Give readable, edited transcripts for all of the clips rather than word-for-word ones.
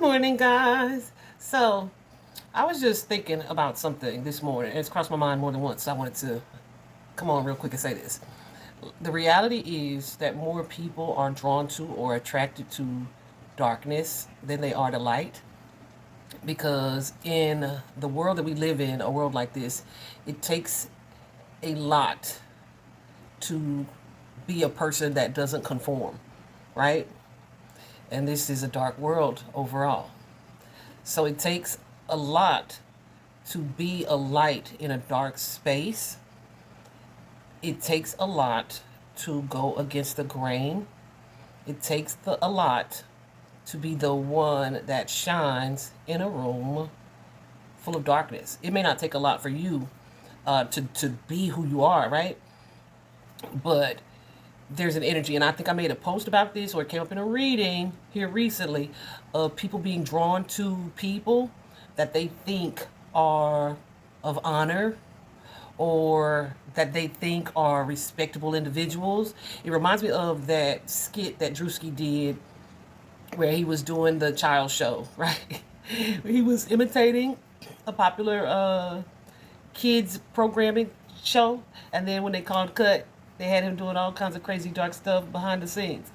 Good morning, guys. So, I was just thinking about something this morning. It's crossed my mind more than once. So I wanted to come on real quick and say this. The reality is that more people are drawn to or attracted to darkness than they are to light. Because in the world that we live in, a world like this, it takes a lot to be a person that doesn't conform, right? And this is a dark world overall. So it takes a lot to be a light in a dark space. It takes a lot to go against the grain. It takes a lot to be the one that shines in a room full of darkness. It may not take a lot for you to be who you are, right? But there's an energy, and I think I made a post about this, or it came up in a reading here recently, of people being drawn to people that they think are of honor or that they think are respectable individuals. It reminds me of that skit that Drewski did where he was doing the child show, right? He was imitating a popular kids programming show, and then when they called cut, they had him doing all kinds of crazy dark stuff behind the scenes.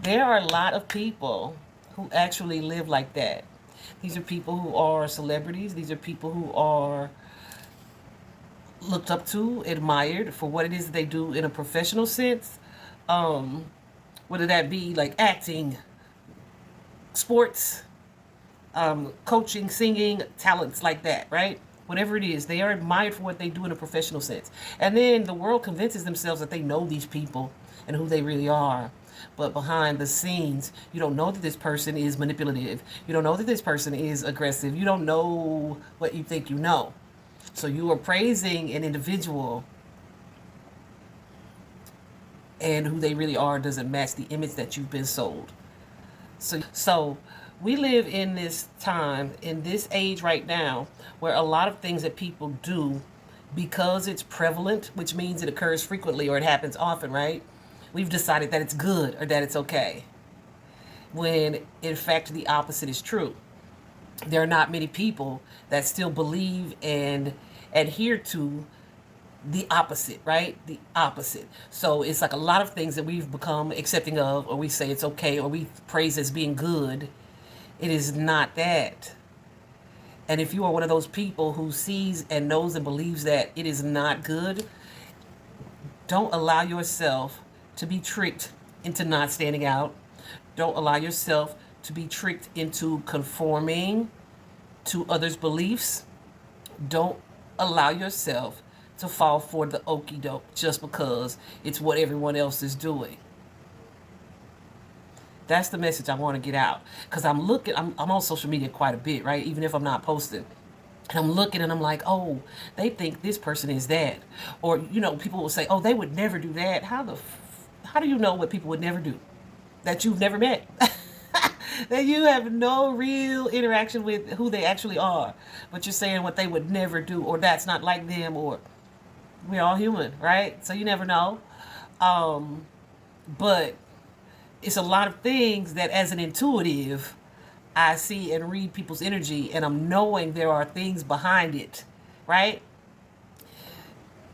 There are a lot of people who actually live like that. These are people who are celebrities. These are people who are looked up to, admired for what it is that they do in a professional sense. Whether that be like acting, sports, coaching, singing, talents like that, right? Whatever it is, they are admired for what they do in a professional sense. And then the world convinces themselves that they know these people and who they really are. But behind the scenes, you don't know that this person is manipulative. You don't know that this person is aggressive. You don't know what you think you know. So you are praising an individual, and who they really are doesn't match the image that you've been sold. So we live in this time, in this age right now, where a lot of things that people do, because it's prevalent, which means it occurs frequently or it happens often, right? We've decided that it's good or that it's okay. When in fact the opposite is true. There are not many people that still believe and adhere to the opposite, right? The opposite. So it's like a lot of things that we've become accepting of, or we say it's okay, or we praise as being good. It is not that. And if you are one of those people who sees and knows and believes that it is not good, don't allow yourself to be tricked into not standing out. Don't allow yourself to be tricked into conforming to others' beliefs. Don't allow yourself to fall for the okie doke just because it's what everyone else is doing. That's the message I want to get out. Because I'm on social media quite a bit, right? Even if I'm not posting. And I'm looking and I'm like, oh, they think this person is that. Or, people will say, oh, they would never do that. How do you know what people would never do? That you've never met. That you have no real interaction with who they actually are. But you're saying what they would never do, or that's not like them, or we're all human, right? So you never know. But it's a lot of things that as an intuitive, I see and read people's energy, and I'm knowing there are things behind it, right?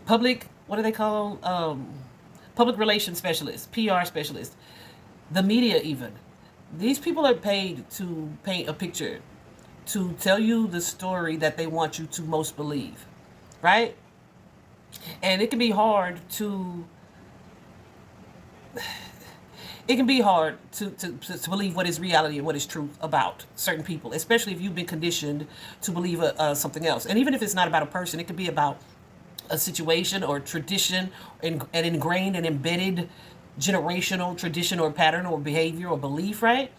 What do they call? Public relations specialists, PR specialists, the media even. These people are paid to paint a picture, to tell you the story that they want you to most believe, right? And it can be hard to believe what is reality and what is truth about certain people, especially if you've been conditioned to believe something else. And even if it's not about a person, it could be about a situation or tradition, and ingrained and embedded generational tradition or pattern or behavior or belief, right?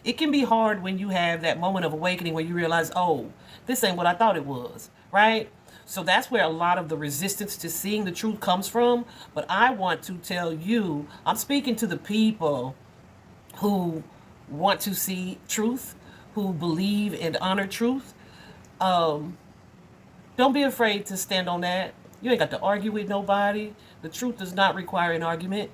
It can be hard when you have that moment of awakening where you realize, oh, this ain't what I thought it was, right? So that's where a lot of the resistance to seeing the truth comes from. But I want to tell you, I'm speaking to the people who want to see truth, who believe and honor truth. Don't be afraid to stand on that. You ain't got to argue with nobody. The truth does not require an argument.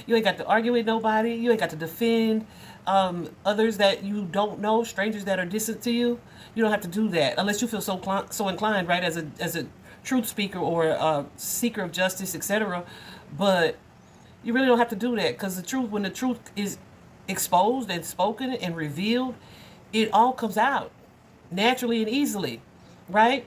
You ain't got to argue with nobody. You ain't got to defend others that you don't know, strangers that are distant to you. You don't have to do that unless you feel so inclined, right? As a truth speaker or a seeker of justice, etc. But you really don't have to do that, because the truth, when the truth is exposed and spoken and revealed, it all comes out naturally and easily, right?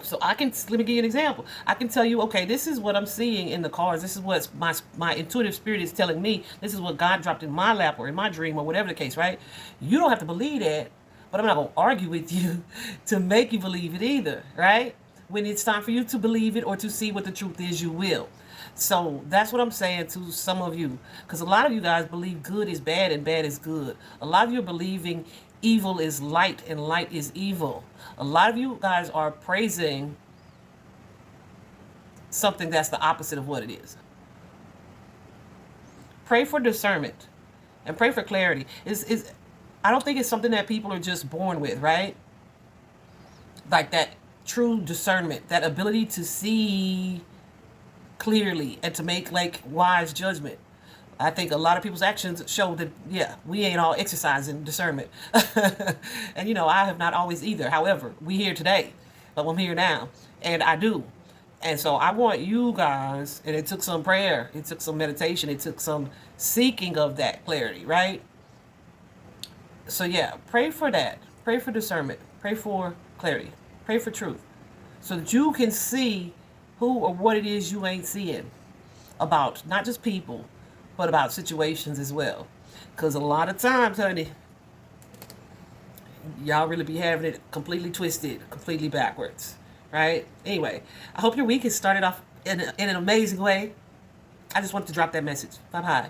So let me give you an example. I can tell you, okay, this is what I'm seeing in the cards. This is what my intuitive spirit is telling me. This is what God dropped in my lap or in my dream or whatever the case, right? You don't have to believe that, but I'm not going to argue with you to make you believe it either, right? When it's time for you to believe it or to see what the truth is, you will. So that's what I'm saying to some of you, because a lot of you guys believe good is bad and bad is good. A lot of you are believing evil is light and light is evil. A lot of you guys are praising something that's the opposite of what it is. Pray for discernment and pray for clarity. I don't think it's something that people are just born with, right? Like that true discernment, that ability to see clearly and to make like wise judgment. I think a lot of people's actions show that, yeah, we ain't all exercising discernment. And, I have not always either. However, we here today, but I'm here now, and I do. And so I want you guys, and it took some prayer, it took some meditation, it took some seeking of that clarity, right? So yeah, pray for that. Pray for discernment. Pray for clarity. Pray for truth. So that you can see who or what it is you ain't seeing about not just people, but about situations as well. Because a lot of times, honey, y'all really be having it completely twisted, completely backwards, right? Anyway, I hope your week has started off in an amazing way. I just wanted to drop that message. Bye-bye.